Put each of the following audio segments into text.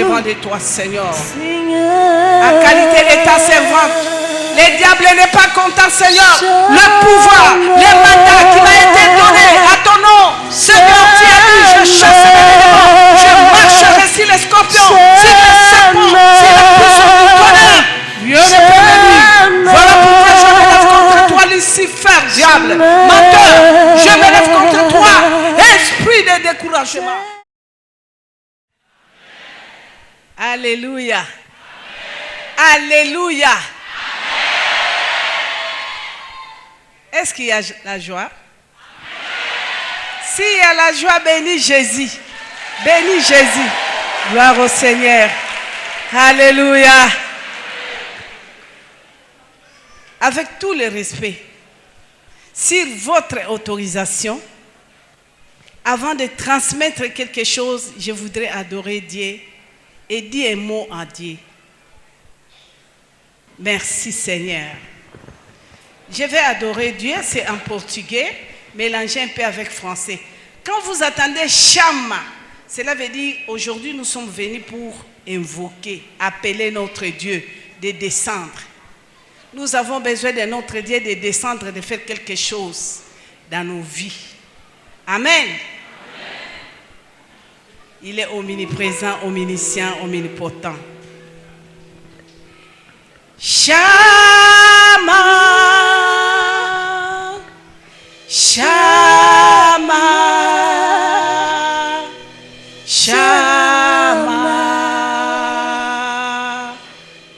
au-devant de toi, Seigneur. En qualité de ta servante, le diable n'est pas content, Seigneur. Le pouvoir, le mandat qui m'a été donné à ton nom, Seigneur, tu as dit, je chasse les démons, je marcherai sur les scorpions, sur les serpents, sur les puissants du tonnerre. Rien ne peut m'aider. Voilà pourquoi je me lève contre toi, Lucifer, diable, menteur. Je me lève contre toi, esprit de découragement. Alléluia. Alléluia. Est-ce qu'il y a la joie? S'il y a la joie, bénis Jésus. Bénis Jésus. Gloire au Seigneur. Alléluia. Avec tout le respect, sur votre autorisation, avant de transmettre quelque chose, je voudrais adorer Dieu et dire un mot à Dieu. Merci Seigneur. Je vais adorer Dieu, c'est en portugais, mélangé un peu avec français. Quand vous attendez Shama, cela veut dire aujourd'hui nous sommes venus pour invoquer, appeler notre Dieu de descendre. Nous avons besoin de notre Dieu de descendre, de faire quelque chose dans nos vies. Amen. Il est omniprésent, omniscient, omnipotent. Shama, Shama, Shama,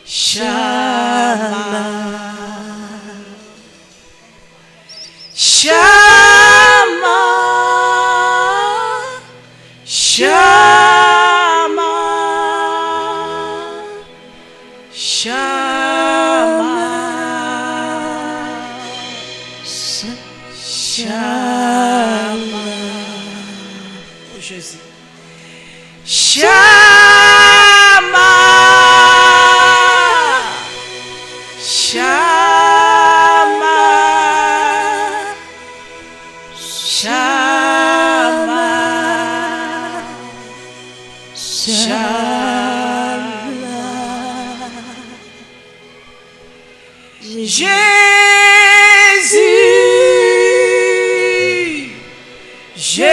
Shama, Shama, Shama, Shama, Shama. Oh Jésus. Shama, Shama, Shama, Shama. Jésus, Jésus,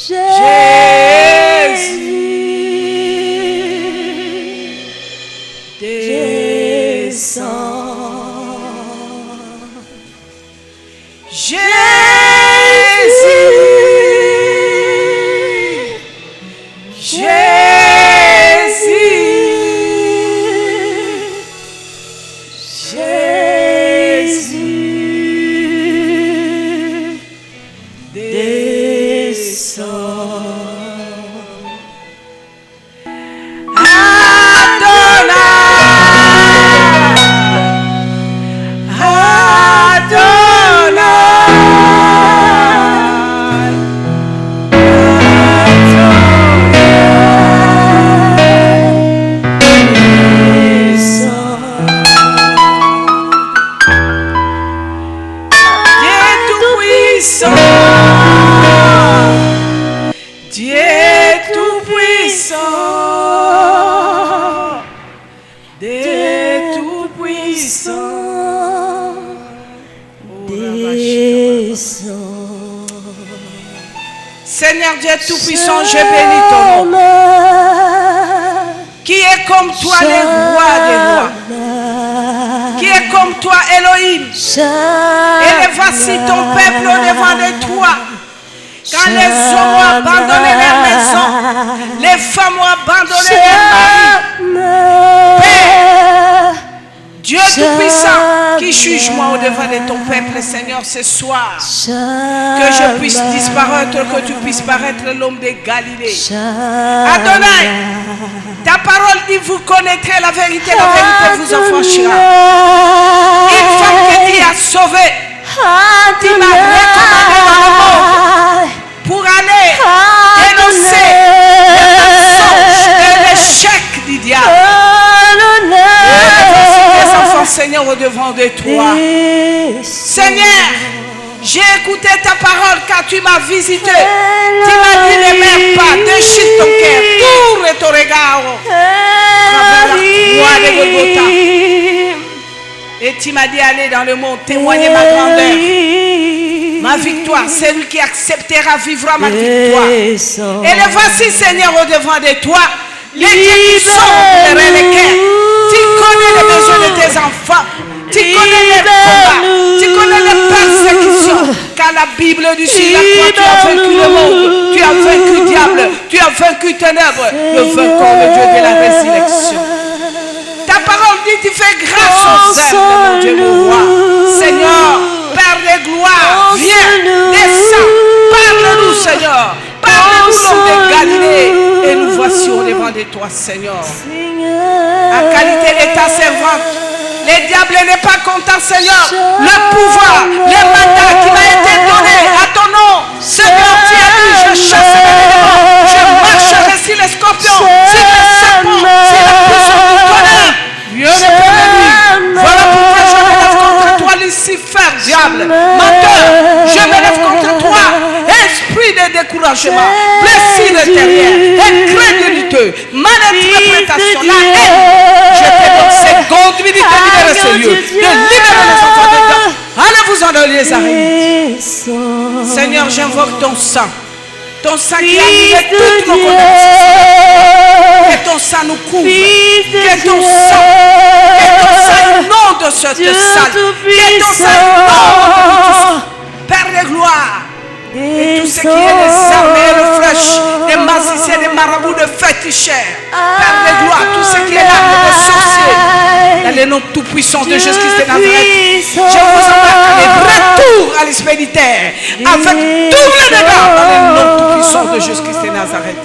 Jésus, descends. Jésus, Jésus, descends. Seigneur Dieu Tout-Puissant, je bénis ton nom. Qui est comme toi, le roi des rois? Qui est comme toi, Elohim? Et voici ton peuple au-devant de toi. Quand les hommes ont abandonné leur maison, les femmes ont abandonné leur mari. Père, Dieu Tout-Puissant, qui juge-moi au-devant de ton peuple, Seigneur, ce soir. Que je puisse disparaître, que tu puisses paraître l'homme de Galilée. Adonai, ta parole dit, vous connaîtrez la vérité vous affranchira. Une femme que tu as sauvée, tu m'as recommandé dans le monde pour aller dénoncer le mensonge et l'échec du diable. Seigneur, au devant de toi. Seigneur, J'ai écouté ta parole car tu m'as visité. Tu m'as dit ne meurs pas, déchire ton cœur, tourne ton regard travers la croix de Golgotha. Et tu m'as dit aller dans le monde témoigner ma grandeur, ma victoire. Celui qui acceptera vivra ma victoire. Et le voici, Seigneur, au devant de toi, les dieux qui sont derrière les cœurs. Tu connais les besoins de tes enfants. Tu connais les combats, tu connais les persécutions. Car la Bible dit sur la croix, tu as vaincu le monde, tu as vaincu le diable, tu as vaincu ténèbres, le vainqueur, le Dieu de la résurrection. Ta parole dit, tu fais grâce aux œuvres de mon Dieu, mon roi. Seigneur, Père de gloire, viens, descends, parle-nous, Seigneur. Parle-nous, l'homme de Galilée, et nous voici au devant de toi, Seigneur. En qualité de ta servante, le diable n'est pas content, Seigneur. Le pouvoir, le mandat qui m'a été donné à ton nom, Seigneur, tu as dit, je chasse les démons, je marcherai sur les scorpions, sur les serpents, sur la puissance du tonnerre. Dieu ne peut venir. Voilà pourquoi je me lève contre toi, Lucifer, diable, menteur. Je me lève contre toi, esprit de découragement, blessure intérieure, incrédulité, malinterprétation, la haine. Je te donne seconde minute de libérer ce lieu, de libérer les enfants de Dieu. Allez-vous en donner les arrêts. Seigneur, j'invoque ton sang. Ton sang qui a annulé toutes nos connaissances. Que ton sang nous couvre. Que ton sang inonde cette salle. Que ton sang inonde. Père de gloire. Et tout ce qui est des armées, de flèches, des magiciens, des marabouts, de féticheurs. Père de gloire, tout ce qui est l'arme des sorciers. Dans le nom tout-puissant de Jésus-Christ de Nazareth, je vous embarque les retours à l'expéditeur avec tous les dégâts dans le nom tout-puissant de Jésus-Christ de Nazareth.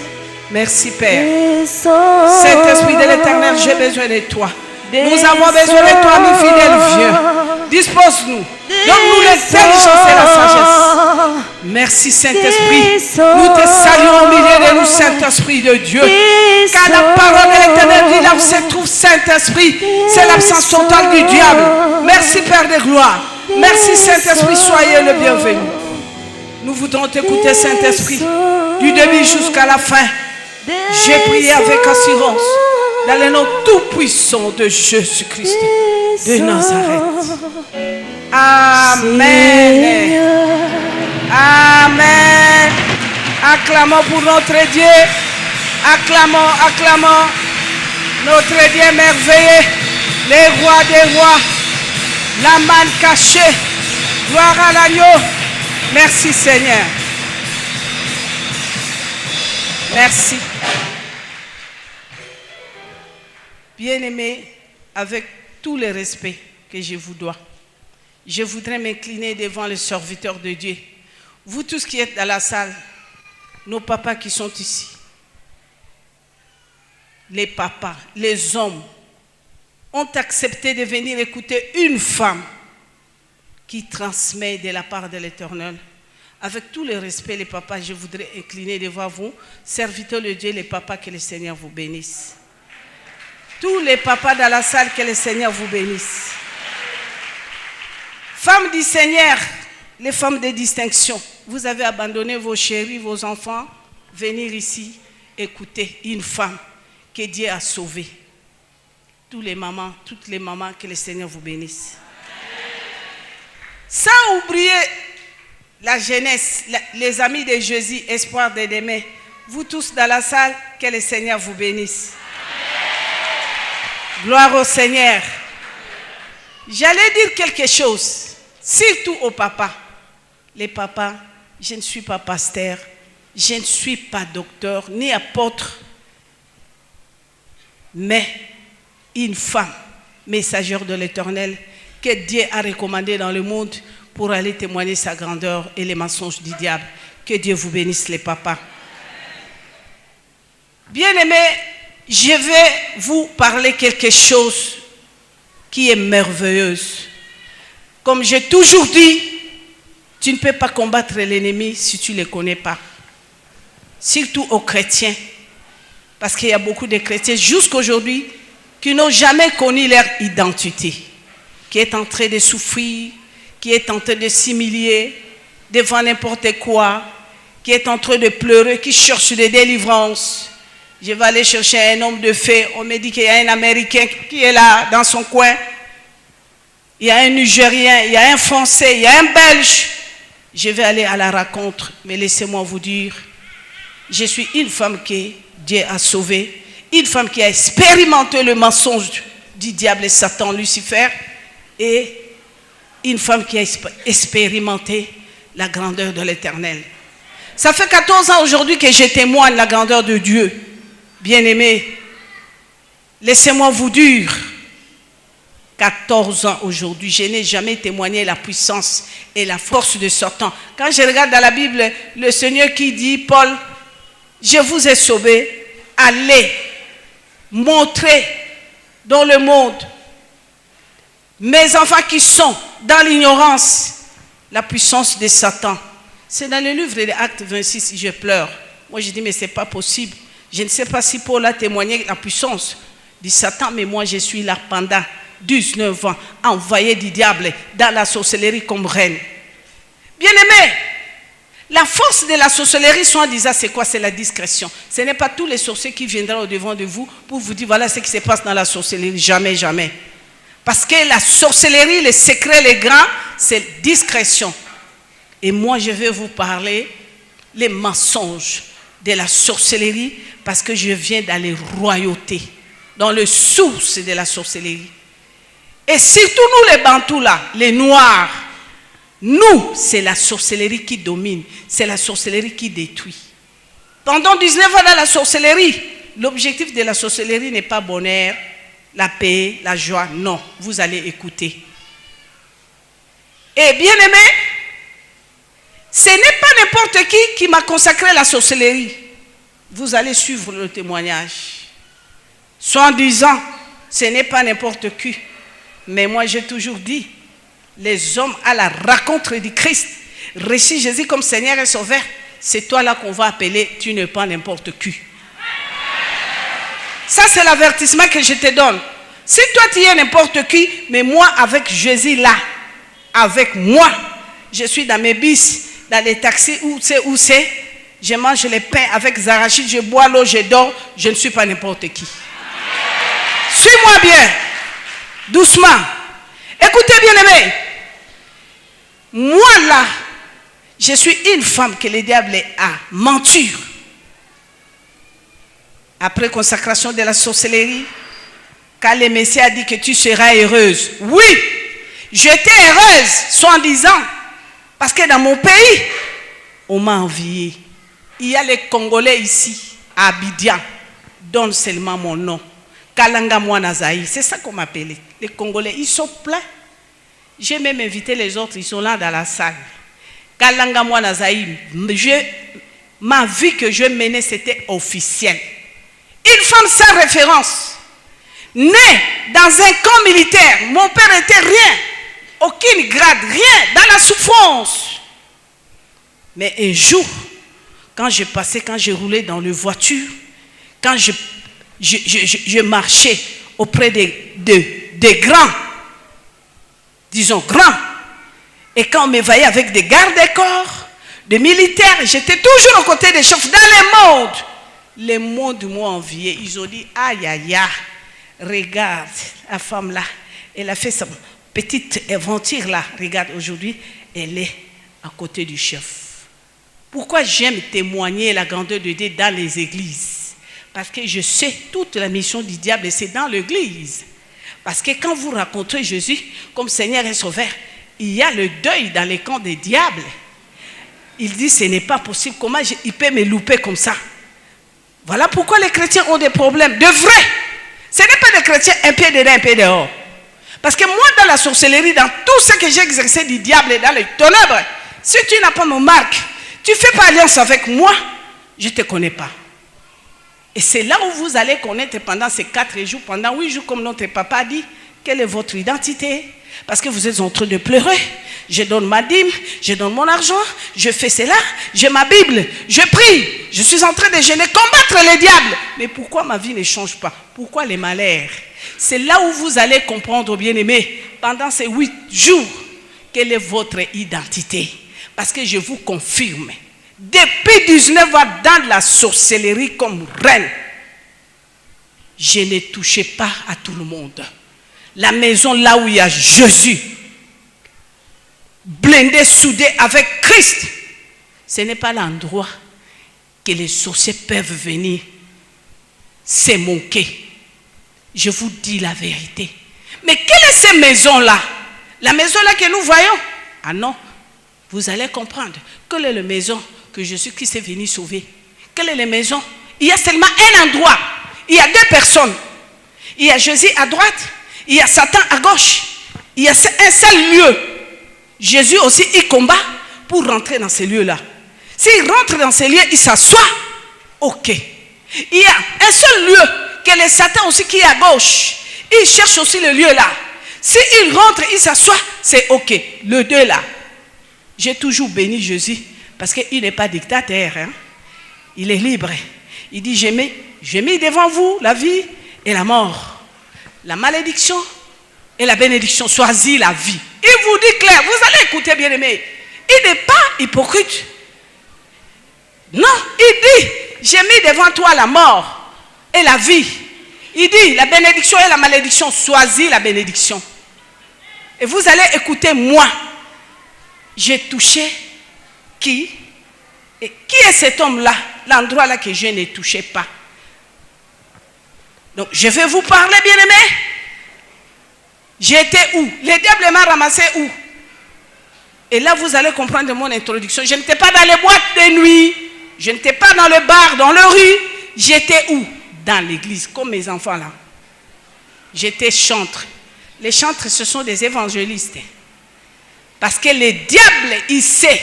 Merci Père. Saint-Esprit de l'Éternel, j'ai besoin de toi. Nous avons besoin de toi, mes fidèles vieux. Dispose-nous. Donne-nous l'intelligence et la sagesse. Merci Saint-Esprit. Nous te saluons au milieu de nous, Saint-Esprit de Dieu. Car la parole de l'Éternel dit là où se trouve Saint-Esprit, c'est l'absence totale du diable. Merci Père de gloire. Merci Saint-Esprit, soyez le bienvenu. Nous voudrons t'écouter Saint-Esprit du début jusqu'à la fin. J'ai prié avec assurance dans le nom tout-puissant de Jésus-Christ de Nazareth. Amen. Amen. Acclamons pour notre Dieu. Acclamons, acclamons. Notre Dieu merveilleux. Les rois des rois. La manne cachée. Gloire à l'agneau. Merci Seigneur. Merci. Bien-aimés, avec tout le respect que je vous dois, je voudrais m'incliner devant les serviteurs de Dieu. Vous tous qui êtes dans la salle, nos papas qui sont ici, les papas, les hommes, ont accepté de venir écouter une femme qui transmet de la part de l'Éternel. Avec tout le respect, les papas, je voudrais incliner devant vous, serviteurs de Dieu, les papas, que le Seigneur vous bénisse. Tous les papas dans la salle, que le Seigneur vous bénisse. Femmes du Seigneur, les femmes de distinction, vous avez abandonné vos chéris, vos enfants, venir ici écouter une femme que Dieu a sauvée. Toutes les mamans, que le Seigneur vous bénisse. Sans oublier la jeunesse, les amis de Jésus, espoir de demain, vous tous dans la salle, que le Seigneur vous bénisse. Gloire au Seigneur. J'allais dire quelque chose, surtout aux papas. Les papas, je ne suis pas pasteur, je ne suis pas docteur, ni apôtre, mais une femme, messagère de l'Éternel, que Dieu a recommandé dans le monde pour aller témoigner sa grandeur et les mensonges du diable. Que Dieu vous bénisse les papas. Bien-aimés, je vais vous parler quelque chose qui est merveilleuse. Comme j'ai toujours dit, tu ne peux pas combattre l'ennemi si tu ne le connais pas. Surtout aux chrétiens. Parce qu'il y a beaucoup de chrétiens jusqu'à aujourd'hui qui n'ont jamais connu leur identité. Qui est en train de souffrir, qui est en train de s'humilier, devant n'importe quoi, qui est en train de pleurer, qui cherche des délivrances. Je vais aller chercher un homme de fait. On me dit qu'il y a un Américain qui est là, dans son coin. Il y a un Nigérien, il y a un Français, il y a un Belge. Je vais aller à la rencontre. Mais laissez-moi vous dire, je suis une femme que Dieu a sauvée. Une femme qui a expérimenté le mensonge du diable et Satan, Lucifer. Et une femme qui a expérimenté la grandeur de l'Éternel. Ça fait 14 ans aujourd'hui que je témoigne la grandeur de Dieu. Bien-aimés, laissez-moi vous dire, 14 ans aujourd'hui, je n'ai jamais témoigné la puissance et la force de Satan. Quand je regarde dans la Bible, le Seigneur qui dit, Paul, je vous ai sauvé, allez montrer dans le monde mes enfants qui sont dans l'ignorance, la puissance de Satan. C'est dans le livre des Actes 26, je pleure. Moi je dis, mais ce n'est pas possible. Je ne sais pas si Paul a témoigné la puissance du Satan, mais moi je suis là pendant 19 ans, envoyé du diable dans la sorcellerie comme reine. Bien-aimés, la force de la sorcellerie, soi-disant, c'est quoi? C'est la discrétion. Ce n'est pas tous les sorciers qui viendront au-devant de vous pour vous dire, voilà ce qui se passe dans la sorcellerie. Jamais, jamais. Parce que la sorcellerie, les secrets, les grands, c'est discrétion. Et moi, je vais vous parler les mensonges de la sorcellerie parce que je viens dans les royautés, dans le source de la sorcellerie. Et surtout nous les Bantous là, les Noirs, nous, c'est la sorcellerie qui domine, c'est la sorcellerie qui détruit. Pendant 19 ans dans la sorcellerie, l'objectif de la sorcellerie n'est pas bonheur, la paix, la joie, non, vous allez écouter. Et bien aimé, ce n'est pas n'importe qui m'a consacré la sorcellerie. Vous allez suivre le témoignage. Soit en disant, ce n'est pas n'importe qui. Mais moi j'ai toujours dit, les hommes à la rencontre du Christ, reçu Jésus comme Seigneur et Sauveur, c'est toi là qu'on va appeler, tu n'es pas n'importe qui. Ça c'est l'avertissement que je te donne. Si toi tu es n'importe qui, mais moi avec Jésus là, avec moi, je suis dans mes bis, dans les taxis, où c'est, je mange les pains avec Zarachid, je bois l'eau, je dors, je ne suis pas n'importe qui. Suis-moi bien, doucement. Écoutez bien aimé, moi là, je suis une femme que le diable a menti. Après consacration de la sorcellerie, quand le Messie a dit que tu seras heureuse, oui, j'étais heureuse, soi-disant, parce que dans mon pays, on m'a envié. Il y a les Congolais ici, à Abidjan, donne seulement mon nom. Kalanga Mouanazaï, c'est ça qu'on m'appelait. Les Congolais, ils sont pleins. J'ai même invité les autres, ils sont là dans la salle. Kalanga Mouanazaï, ma vie que je menais, c'était officiel. Une femme sans référence, née dans un camp militaire, mon père n'était rien, aucune grade, rien, dans la souffrance. Mais un jour, quand je passais, quand je roulais dans la voiture, quand je marchais auprès des grands, disons grands, et quand on me voyait avec des gardes-corps, des militaires, j'étais toujours aux côtés des chefs dans le monde. Les mondes m'ont envié. Ils ont dit, aïe, aïe, aïe, regarde, la femme là, elle a fait sa petite aventure là. Regarde, aujourd'hui, elle est à côté du chef. Pourquoi j'aime témoigner la grandeur de Dieu dans les églises? Parce que je sais toute la mission du diable, c'est dans l'église. Parce que quand vous rencontrez Jésus comme Seigneur et Sauveur, il y a le deuil dans les camps des diables. Il dit, ce n'est pas possible. Comment il peut me louper comme ça? Voilà pourquoi les chrétiens ont des problèmes. De vrai. Ce n'est pas des chrétiens un pied dedans, un pied dehors. Parce que moi, dans la sorcellerie, dans tout ce que j'ai exercé du diable et dans les ténèbres, si tu n'as pas mon marque, tu ne fais pas alliance avec moi, je ne te connais pas. Et c'est là où vous allez connaître pendant ces 4 jours, pendant 8 jours, comme notre papa dit, quelle est votre identité. Parce que vous êtes en train de pleurer. Je donne ma dîme, je donne mon argent, je fais cela, j'ai ma Bible, je prie, je suis en train de jeûner, combattre les diables. Mais pourquoi ma vie ne change pas? Pourquoi les malheurs? C'est là où vous allez comprendre, bien-aimés, pendant ces 8 jours, quelle est votre identité. Parce que je vous confirme, depuis 19 ans dans la sorcellerie comme reine, je ne touchais pas à tout le monde. La maison là où il y a Jésus, blindé, soudé avec Christ, ce n'est pas l'endroit que les sorciers peuvent venir se moquer. Je vous dis la vérité. Mais quelle est cette maison-là? La maison-là que nous voyons? Ah non, vous allez comprendre. Quelle est la maison que Jésus-Christ est venu sauver? Quelle est la maison? Il y a seulement un endroit. Il y a deux personnes. Il y a Jésus à droite, il y a Satan à gauche. Il y a un seul lieu. Jésus aussi, il combat pour rentrer dans ces lieux-là. S'il rentre dans ces lieux, il s'assoit. Ok. Il y a un seul lieu que le Satan aussi qui est à gauche. Il cherche aussi le lieu là. S'il rentre, il s'assoit, c'est ok. Le deux là. J'ai toujours béni Jésus parce qu'il n'est pas dictateur. Hein? Il est libre. Il dit, j'ai mis devant vous la vie et la mort. La malédiction et la bénédiction. Choisis la vie. Il vous dit clair, vous allez écouter bien aimé. Il n'est pas hypocrite. Non, il dit, j'ai mis devant toi la mort et la vie. Il dit, la bénédiction et la malédiction, choisis la bénédiction. Et vous allez écouter moi. J'ai touché qui? Et qui est cet homme-là? L'endroit là que je ne touchais pas. Donc, je vais vous parler, bien-aimé. J'étais où? Le diable m'a ramassé où? Et là, vous allez comprendre mon introduction. Je n'étais pas dans les boîtes de nuit. Je n'étais pas dans le bar, dans le rue. J'étais où? Dans l'église, comme mes enfants là. J'étais chantre. Les chantres, ce sont des évangélistes. Parce que le diable, il sait.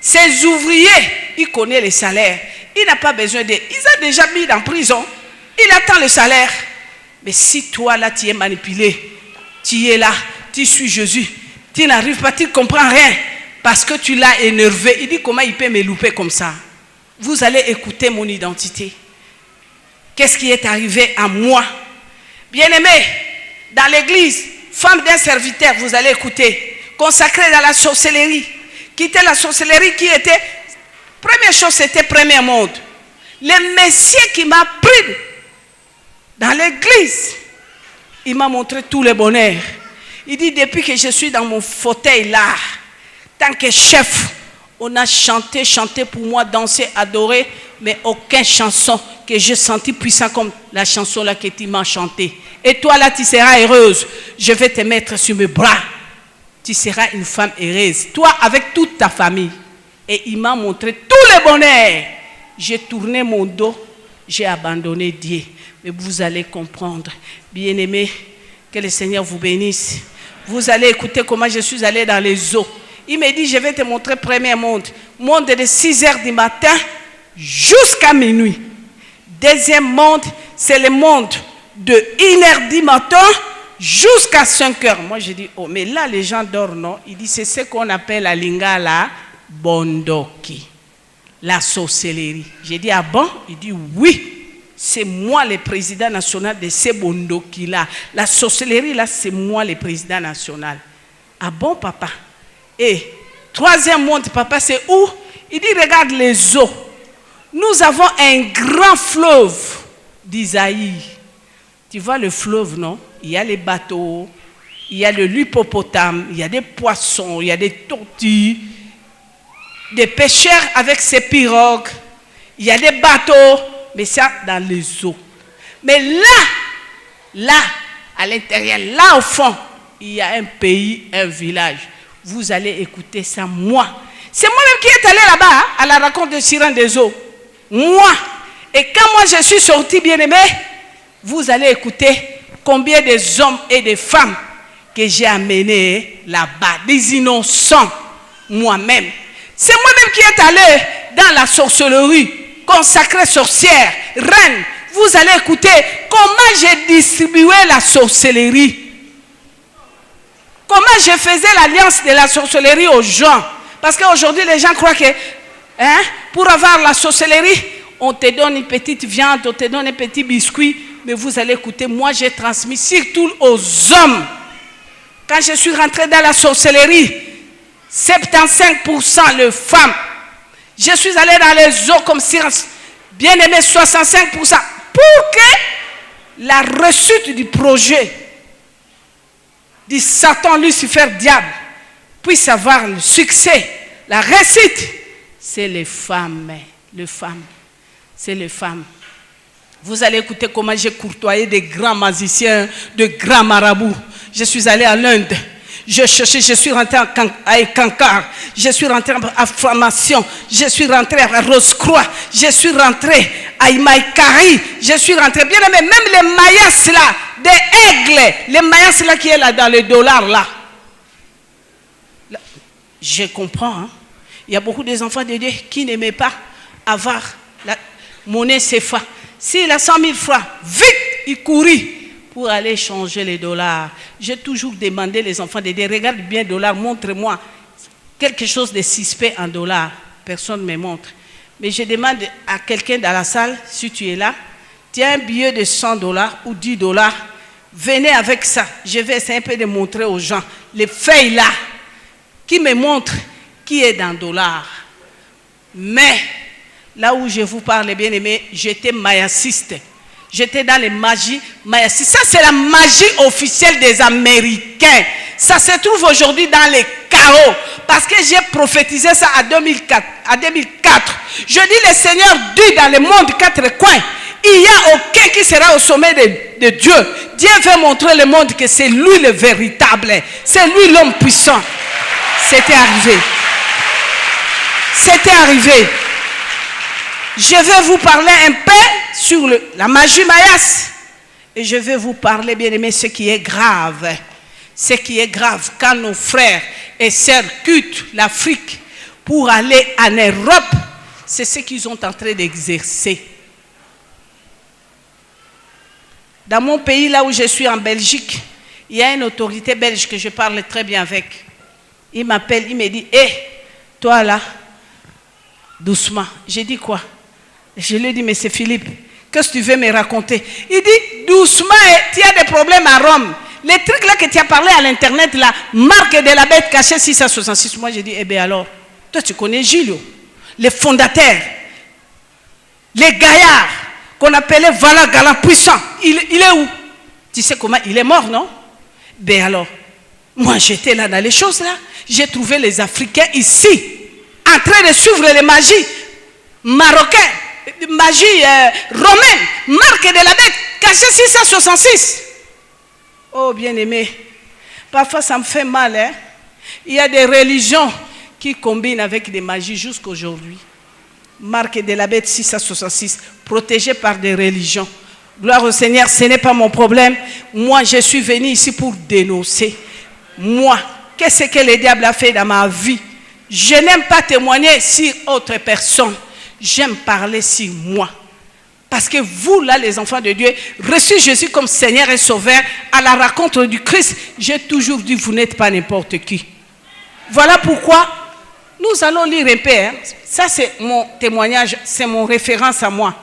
Ses ouvriers, il connaît les salaires. Il n'a pas besoin de... Il a déjà mis en prison. Il attend le salaire. Mais si toi là, tu es manipulé, tu es là, tu suis Jésus, tu n'arrives pas, tu ne comprends rien. Parce que tu l'as énervé. Il dit comment il peut me louper comme ça. Vous allez écouter mon identité. Qu'est-ce qui est arrivé à moi? Bien-aimé, dans l'église, femme d'un serviteur, vous allez écouter, consacrée dans la sorcellerie. Quitter la sorcellerie qui était, première chose, c'était premier monde. Le Messie qui m'a pris dans l'église, il m'a montré tout le bonheur. Il dit, depuis que je suis dans mon fauteuil là, tant que chef, on a chanté pour moi, dansé, adoré, mais aucune chanson que j'ai senti puissant comme la chanson là que tu m'as chantée. Et toi là, tu seras heureuse. Je vais te mettre sur mes bras. Tu seras une femme heureuse. Toi avec toute ta famille. Et il m'a montré tout le bonheur. J'ai tourné mon dos. J'ai abandonné Dieu. Mais vous allez comprendre. Bien-aimés, que le Seigneur vous bénisse. Vous allez écouter comment je suis allé dans les eaux. Il m'a dit, je vais te montrer premier monde. Monde de 6 heures du matin jusqu'à minuit. Deuxième monde, c'est le monde de 1 heure du matin jusqu'à 5 heures. Moi, j'ai dit, oh, mais là, les gens dorment, non? Il dit, c'est ce qu'on appelle à Lingala, bondoki, la sorcellerie. J'ai dit, ah bon? Il dit, oui. C'est moi le président national de ces bondoki-là. La sorcellerie, là, c'est moi le président national. Ah bon, papa? Et troisième monde, papa, c'est où? Il dit, regarde les eaux. Nous avons un grand fleuve d'Isaïe. Tu vois le fleuve, non? Il y a les bateaux, il y a l'hippopotame, il y a des poissons, il y a des tortues, des pêcheurs avec ses pirogues, il y a des bateaux, mais ça dans les eaux. Mais là, à l'intérieur, là au fond, il y a un pays, un village. Vous allez écouter ça, moi. C'est moi-même qui est allé là-bas, hein, à la rencontre de Sirène des eaux. Moi. Et quand moi je suis sorti, bien-aimé, vous allez écouter combien des hommes et des femmes que j'ai amenés là-bas, des innocents, moi-même. C'est moi-même qui est allé dans la sorcellerie, consacrée sorcière, reine. Vous allez écouter comment j'ai distribué la sorcellerie. Comment je faisais l'alliance de la sorcellerie aux gens. Parce qu'aujourd'hui, les gens croient que pour avoir la sorcellerie, on te donne une petite viande, on te donne un petit biscuit. Mais vous allez écouter, moi j'ai transmis surtout aux hommes. Quand je suis rentré dans la sorcellerie, 75% de femmes. Je suis allé dans les eaux comme science. Bien aimé, 65%. Pour que la réussite du projet du Satan, Lucifer, diable, puisse avoir le succès, la réussite, c'est les femmes. C'est les femmes. Vous allez écouter comment j'ai courtoyé des grands magiciens, de grands marabouts. Je suis allé à l'Inde. Je suis rentré à Kankar, je suis rentré à Formation, je suis rentré à Rose-Croix, je suis rentré à Imaïkari, je suis rentré, bien aimé, même les Mayas là, des aigles, les Mayas là qui est là dans les dollars là. Je comprends, hein? Il y a beaucoup des enfants de Dieu qui n'aimaient pas avoir la monnaie CFA. S'il a 100 000 francs, vite, il courit pour aller changer les dollars. J'ai toujours demandé les enfants de dire, regarde bien le dollar, montre-moi quelque chose de suspect en dollars. Personne ne me montre. Mais je demande à quelqu'un dans la salle, si tu es là, tiens un billet de 100 dollars ou 10 dollars, venez avec ça. Je vais essayer un peu de montrer aux gens les feuilles là, qui me montrent qui est dans dollars. Mais là où je vous parle, bien aimé, j'étais mayaciste. J'étais dans les magies mayasistes. Ça, c'est la magie officielle des Américains. Ça se trouve aujourd'hui dans les chaos. Parce que j'ai prophétisé ça en 2004. Je dis, le Seigneur dit dans le monde quatre coins, il n'y a aucun qui sera au sommet de Dieu. Dieu veut montrer le monde que c'est lui le véritable. C'est lui l'homme puissant. C'était arrivé. C'était arrivé. Je vais vous parler un peu sur la magie mayas. Et je vais vous parler, bien aimé, ce qui est grave. Ce qui est grave quand nos frères et sœurs quittent l'Afrique pour aller en Europe, c'est ce qu'ils sont en train d'exercer. Dans mon pays, là où je suis en Belgique, il y a une autorité belge que je parle très bien avec. Il m'appelle, il me dit, hé, toi là, doucement. J'ai dit quoi? Je lui ai dit, mais c'est Philippe, qu'est-ce que tu veux me raconter? Il dit, doucement, tu as des problèmes à Rome. Les trucs là que tu as parlé à l'internet, là, marque de la bête cachée 666. Moi, j'ai dit, eh bien alors, toi tu connais Gilles, les fondateurs, les gaillards qu'on appelait Vala Galant puissant. Il est où? Tu sais comment? Il est mort, non? Ben alors, moi j'étais là dans les choses là. J'ai trouvé les Africains ici, en train de suivre les magies marocaines. Magie romaine, marque de la bête, cachée 666. Oh bien-aimé, parfois ça me fait mal. Hein? Il y a des religions qui combinent avec des magies jusqu'à aujourd'hui. Marque de la bête 666, protégée par des religions. Gloire au Seigneur, ce n'est pas mon problème. Moi, je suis venu ici pour dénoncer. Moi, qu'est-ce que le diable a fait dans ma vie? Je n'aime pas témoigner sur autre personne. J'aime parler sur moi. Parce que vous, là, les enfants de Dieu, reçu Jésus comme Seigneur et Sauveur à la rencontre du Christ, j'ai toujours dit, vous n'êtes pas n'importe qui. Voilà pourquoi nous allons lire un peu. Hein. Ça, c'est mon témoignage, c'est mon référence à moi.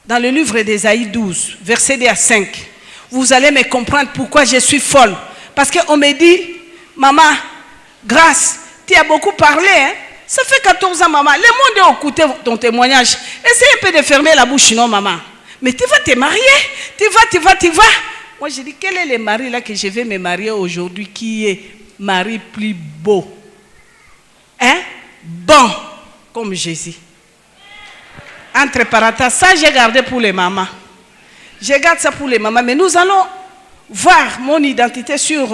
Dans le livre d'Ésaïe 12, verset 2 à 5, vous allez me comprendre pourquoi je suis folle. Parce qu'on me dit, maman, grâce, tu as beaucoup parlé, hein? Ça fait 14 ans, maman. Le monde a écouté ton témoignage. Essaye un peu de fermer la bouche, non, maman. Mais tu vas te marier. Tu vas. Moi, je dis, quel est le mari là que je vais me marier aujourd'hui qui est mari plus beau? Hein? Bon, comme Jésus. Entre parenthèses, ça j'ai gardé pour les mamans. Je garde ça pour les mamans. Mais nous allons voir mon identité sur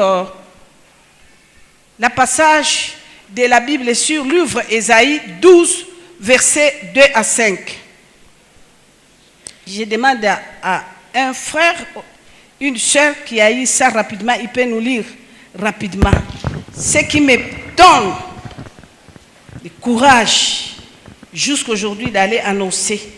la passage de la Bible sur le livre Ésaïe 12, versets 2 à 5. Je demande à un frère, une soeur qui a eu ça rapidement, il peut nous lire rapidement. Ce qui me donne le courage jusqu'aujourd'hui d'aller annoncer